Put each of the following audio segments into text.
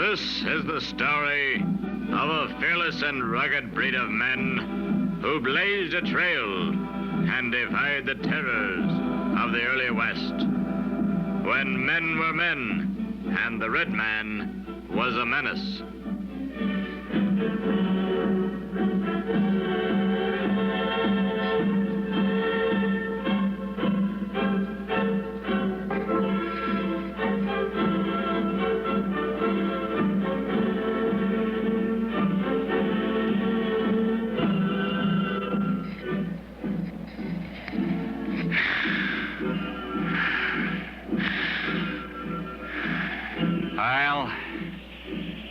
This is the story of a fearless and rugged breed of men who blazed a trail and defied the terrors of the early West, when men were men and the red man was a menace.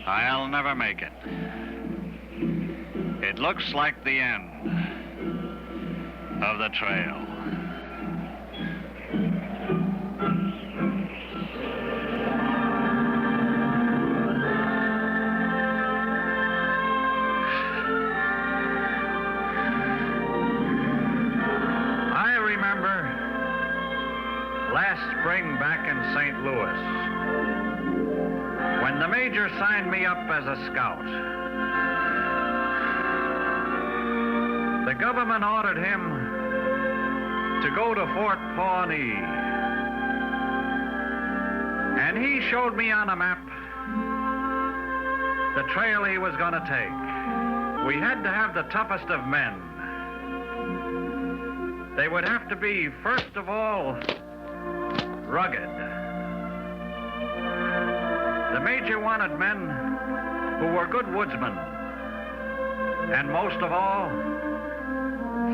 I'll never make it. It looks like the end of the trail. I remember last spring back in St. Louis, when the major signed me up as a scout. The government ordered him to go to Fort Pawnee. And he showed me on a map the trail he was going to take. We had to have the toughest of men. They would have to be, first of all, rugged. The major wanted men who were good woodsmen, and most of all,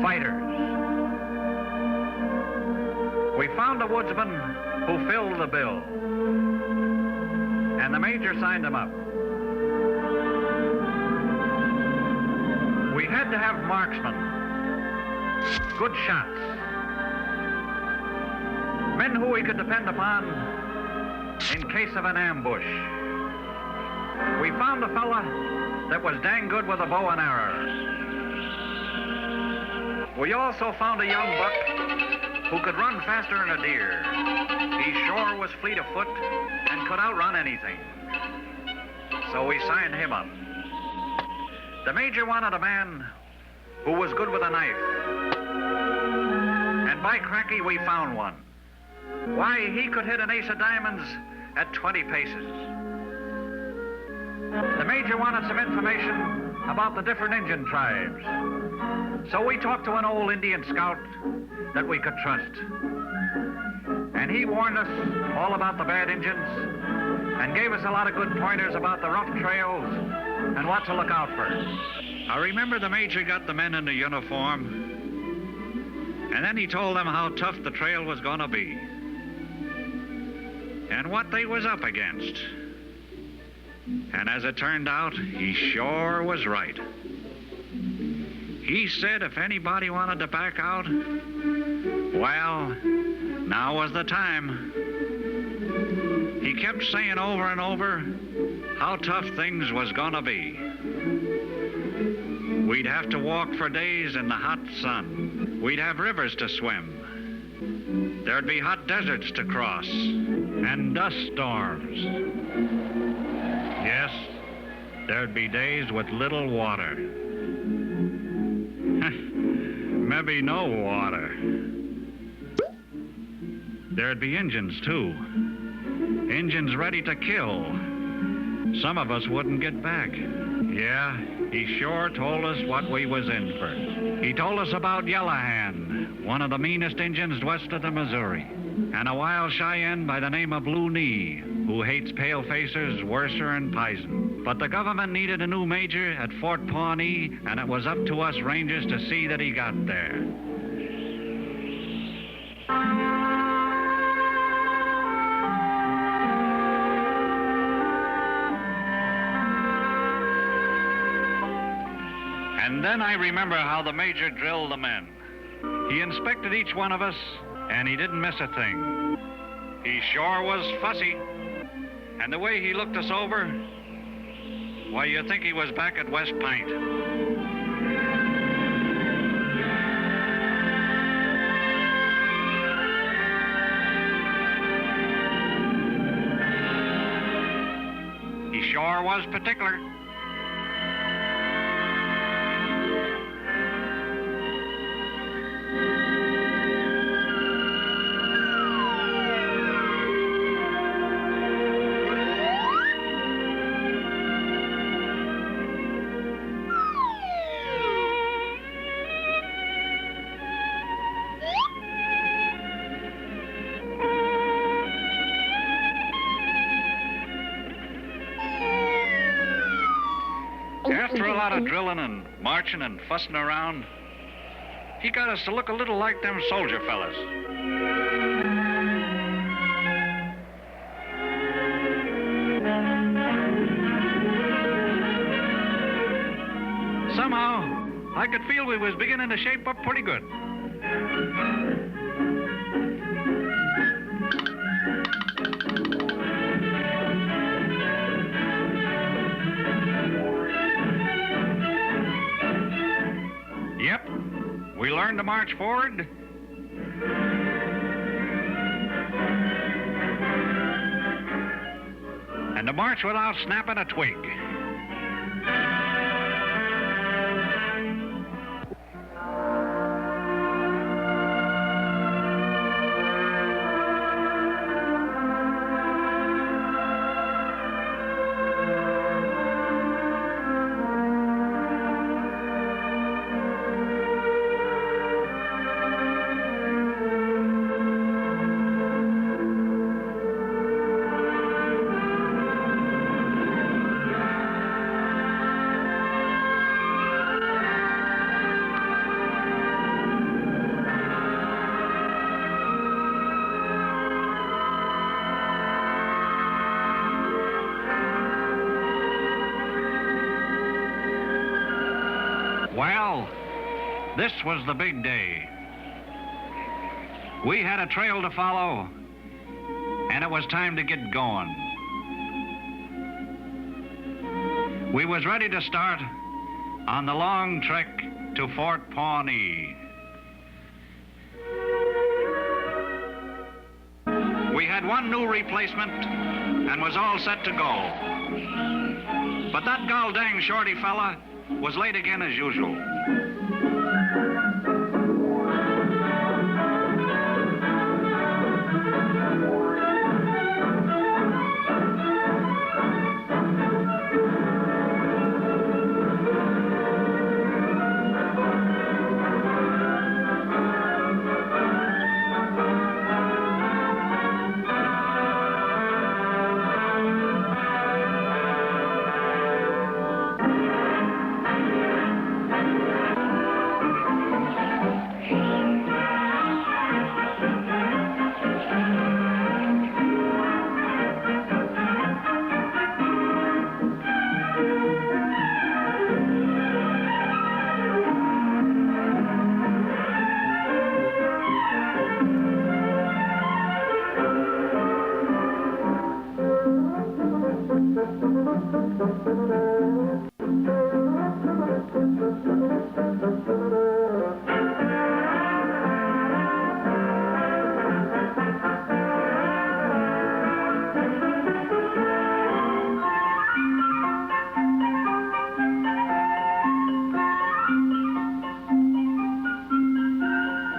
fighters. We found a woodsman who filled the bill, and the major signed him up. We had to have marksmen, good shots, men who we could depend upon in case of an ambush. We found a fella that was dang good with a bow and arrow. We also found a young buck who could run faster than a deer. He sure was fleet of foot and could outrun anything. So we signed him up. The major wanted a man who was good with a knife. And by cracky, we found one. Why, he could hit an ace of diamonds at 20 paces. The major wanted some information about the different Indian tribes. So we talked to an old Indian scout that we could trust. And he warned us all about the bad Indians and gave us a lot of good pointers about the rough trails and what to look out for. I remember the major got the men into uniform, and then he told them how tough the trail was going to be and what they was up against. And as it turned out, he sure was right. He said if anybody wanted to back out, well, now was the time. He kept saying over and over how tough things was gonna be. We'd have to walk for days in the hot sun. We'd have rivers to swim. There'd be hot deserts to cross and dust storms. Yes, there'd be days with little water. Maybe no water. There'd be Injuns, too. Injuns ready to kill. Some of us wouldn't get back. Yeah, he sure told us what we was in for. He told us about Yellowhand, one of the meanest Injuns west of the Missouri, and a wild Cheyenne by the name of Blue Knee, who hates pale-facers worser than pison. But the government needed a new major at Fort Pawnee, and it was up to us Rangers to see that he got there. And then I remember how the major drilled the men. He inspected each one of us, and he didn't miss a thing. He sure was fussy. And the way he looked us over, why, you'd think he was back at West Pint. He sure was particular. After a lot of drilling and marching and fussing around, he got us to look a little like them soldier fellas. Somehow, I could feel we was beginning to shape up pretty good. Yep, we learned to march forward. And to march without snapping a twig. Well, this was the big day. We had a trail to follow, and it was time to get going. We was ready to start on the long trek to Fort Pawnee. We had one new replacement and was all set to go. But that gol dang Shorty fella was late again as usual.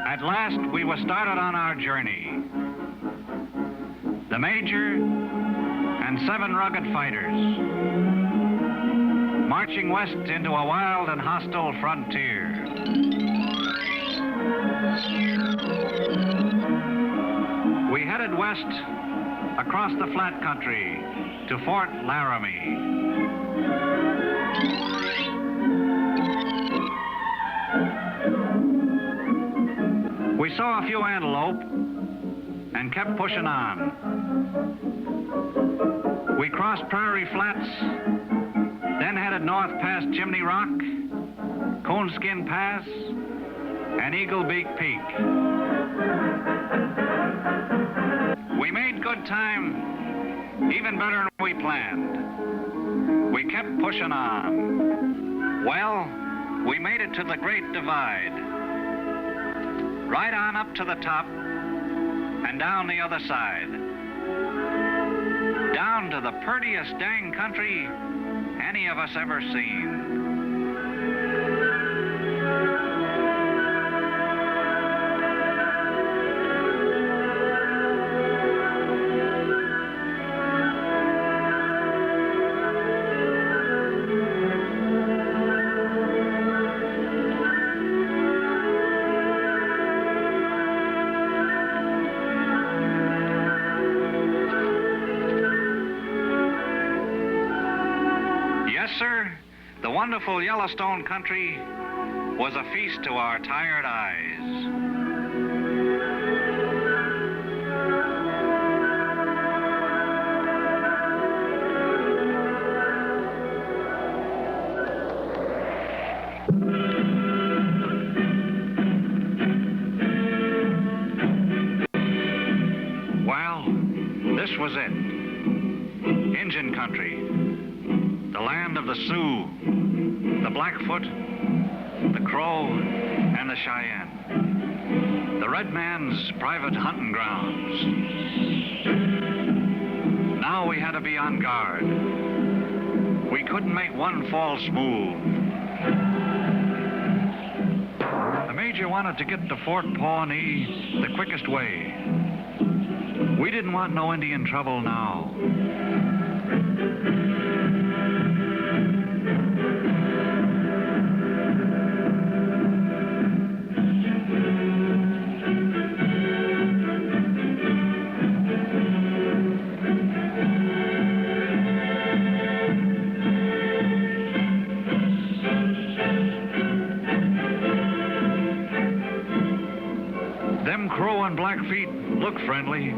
At last, we were started on our journey. The Major and 7 rugged fighters, marching west into a wild and hostile frontier. We headed west across the flat country to Fort Laramie. We saw a few antelope and kept pushing on. We crossed Prairie Flats, then headed north past Chimney Rock, Coonskin Pass, and Eagle Beak Peak. We made good time, even better than we planned. We kept pushing on. Well, we made it to the Great Divide. Right on up to the top and down the other side. down to the purtiest dang country any of us ever seen. Yes, sir, the wonderful Yellowstone country was a feast to our tired eyes. Well, this was it. Injun country. The land of the Sioux, the Blackfoot, the Crow, and the Cheyenne. The red man's private hunting grounds. Now we had to be on guard. We couldn't make one false move. The Major wanted to get to Fort Pawnee the quickest way. We didn't want no Indian trouble now. Them Crow and Blackfeet looked friendly,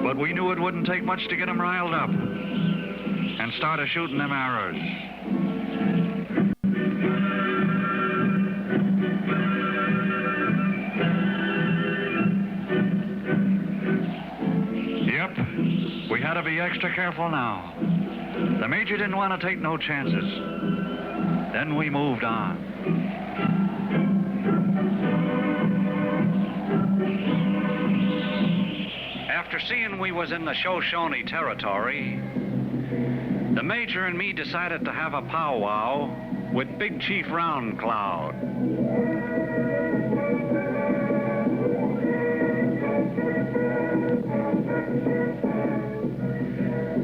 but we knew it wouldn't take much to get them riled up and started shooting them arrows. Yep, we had to be extra careful now. The Major didn't want to take no chances. Then we moved on. After seeing we was in the Shoshone territory, the Major and me decided to have a powwow with Big Chief Round Cloud.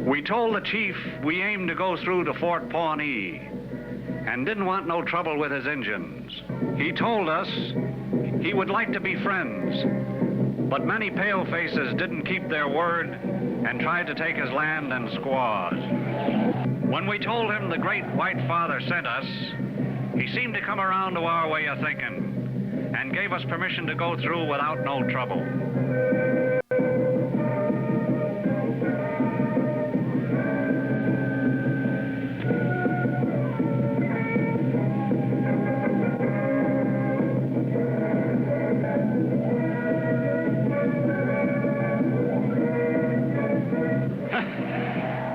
We told the chief we aimed to go through to Fort Pawnee and didn't want no trouble with his Injuns. He told us he would like to be friends, but many palefaces didn't keep their word and tried to take his land and squaws. When we told him the great White Father sent us, he seemed to come around to our way of thinking and gave us permission to go through without no trouble.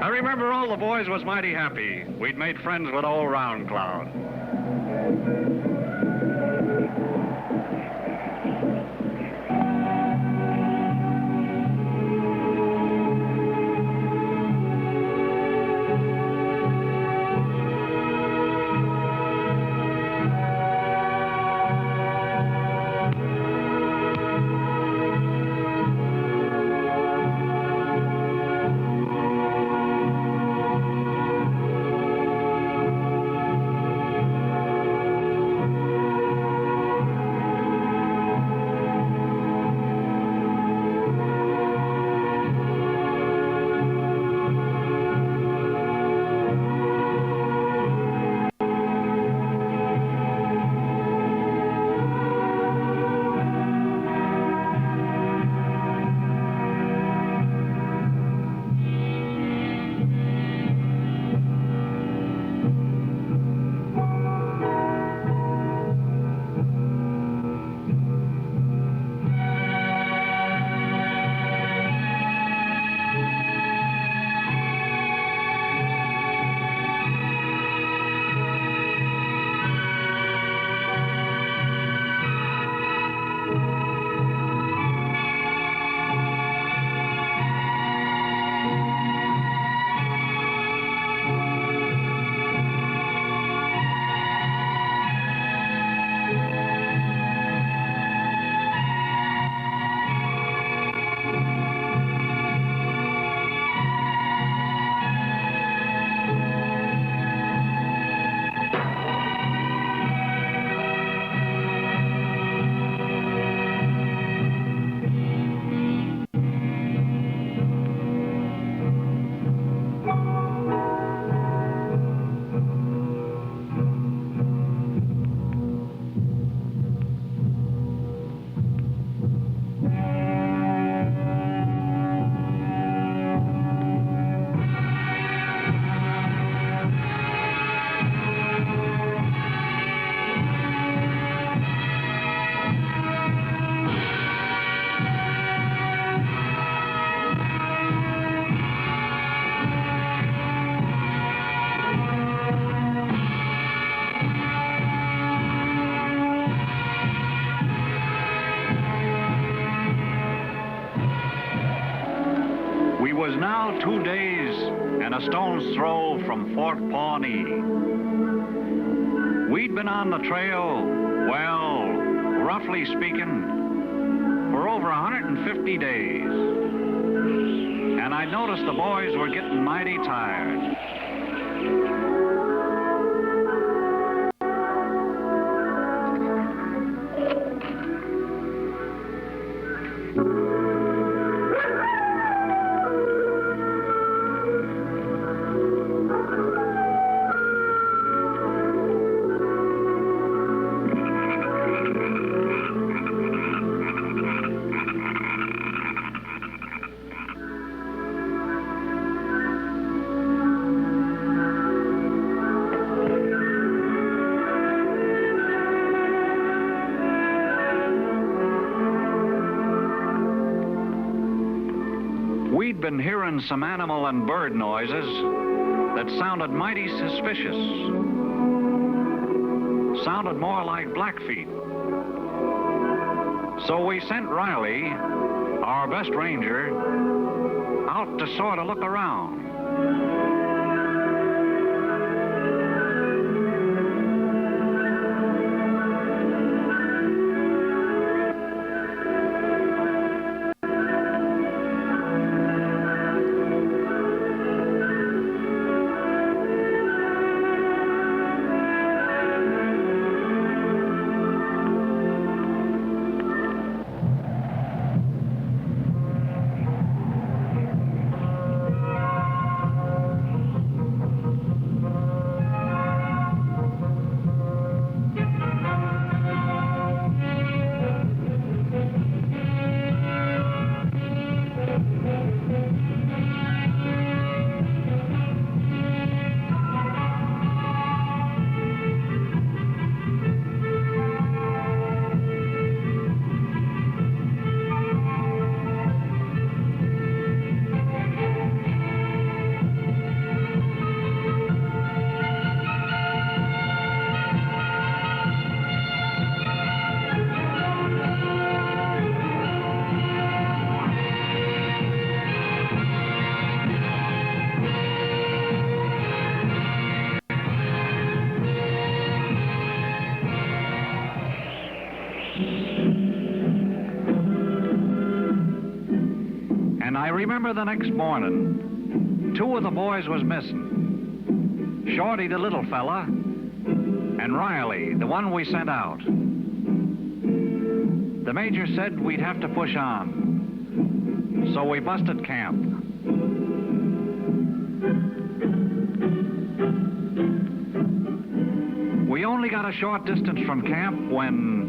I remember all the boys was mighty happy. We'd made friends with old Round Cloud. now 2 days and a stone's throw from Fort Pawnee. We'd been on the trail, well, roughly speaking, for over 150 days. And I noticed the boys were getting mighty tired. We'd been hearing some animal and bird noises that sounded mighty suspicious. Sounded more like Blackfeet. So we sent Riley, our best ranger, out to sort of look around. And I remember the next morning, 2 of the boys was missing. Shorty, the little fella, and Riley, the one we sent out. The major said we'd have to push on, so we busted camp. We only got a short distance from camp when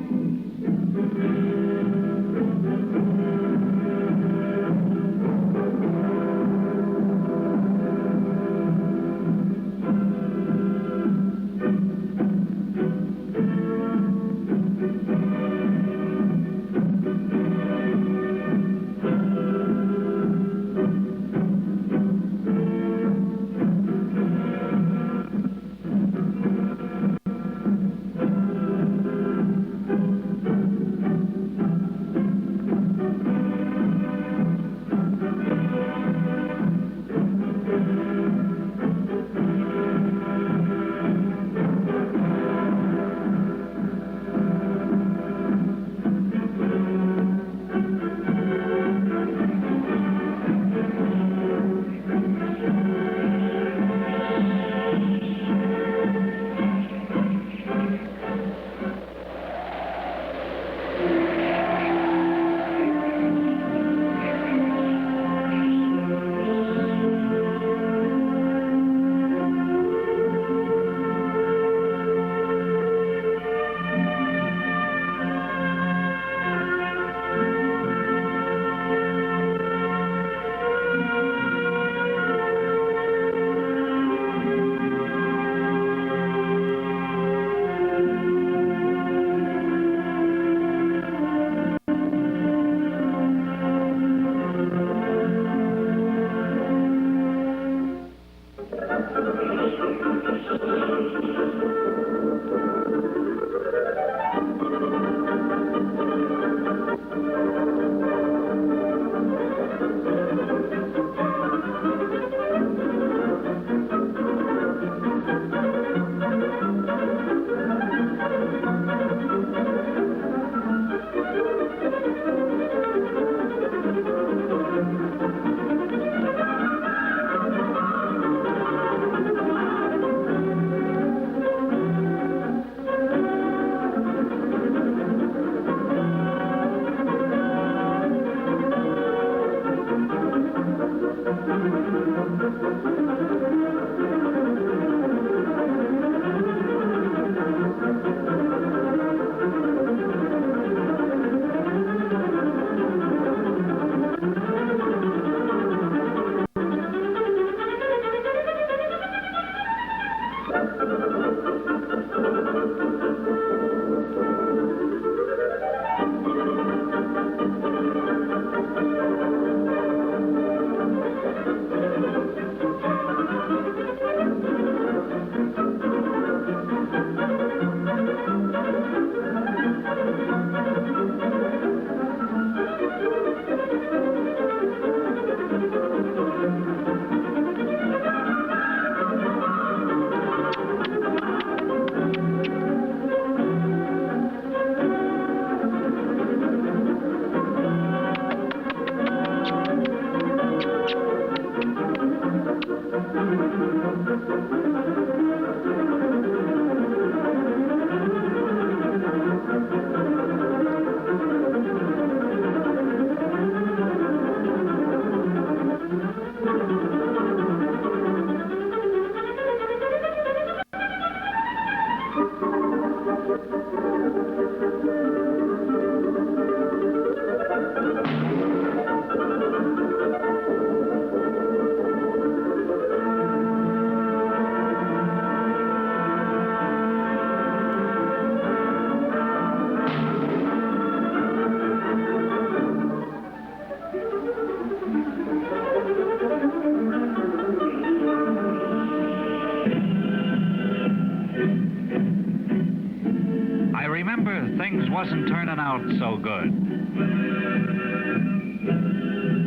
September, things wasn't turning out so good.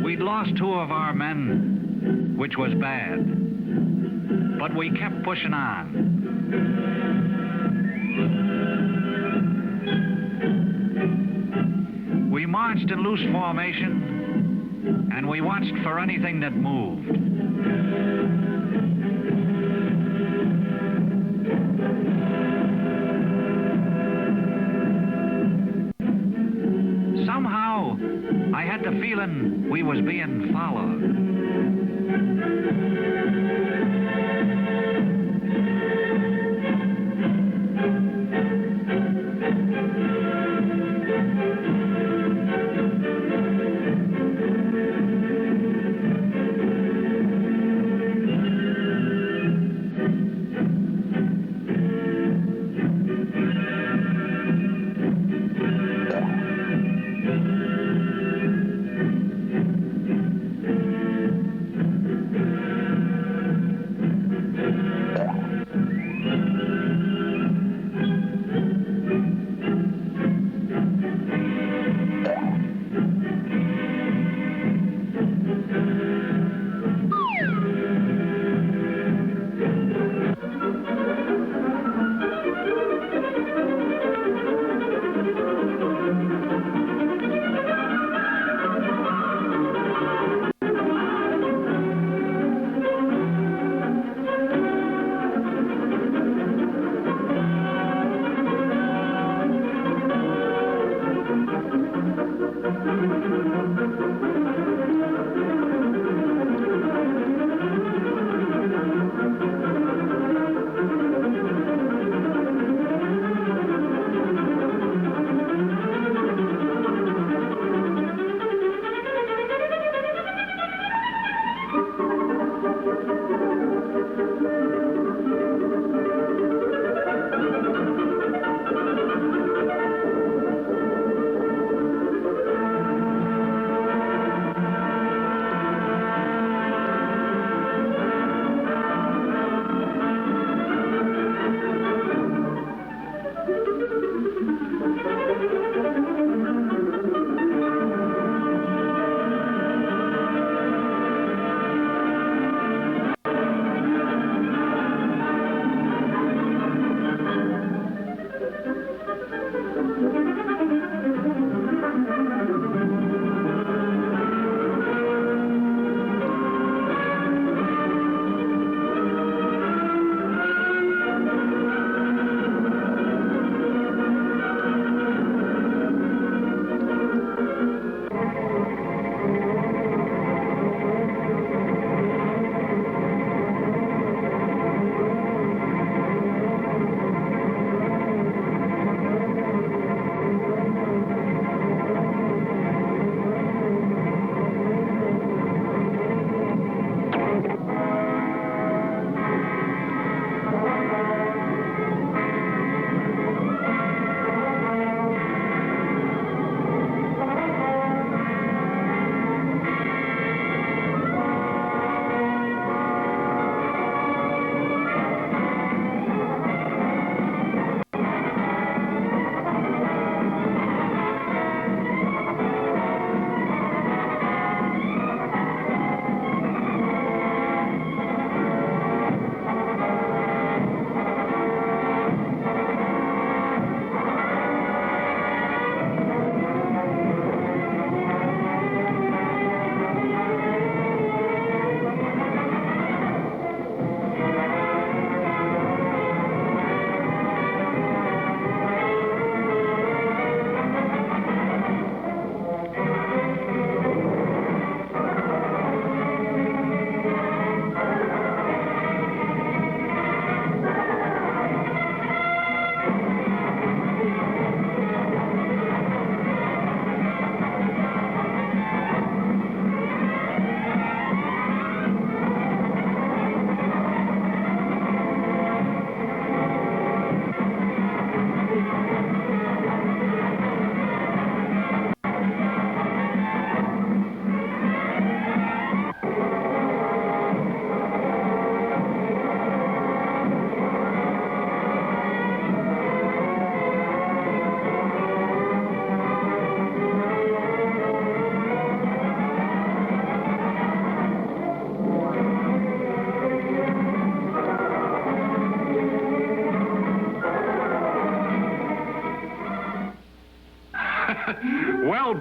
We'd lost 2 of our men, which was bad. But we kept pushing on. We marched in loose formation, and we watched for anything that moved. Somehow, I had the feeling we was being followed.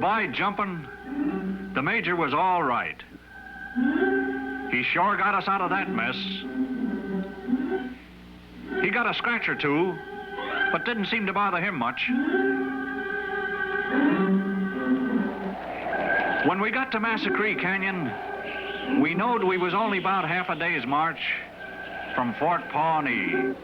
by jumping, the Major was all right. He sure got us out of that mess. He got a scratch or two, but didn't seem to bother him much. When we got to Massacree Canyon, we knowed we was only about half a day's march from Fort Pawnee.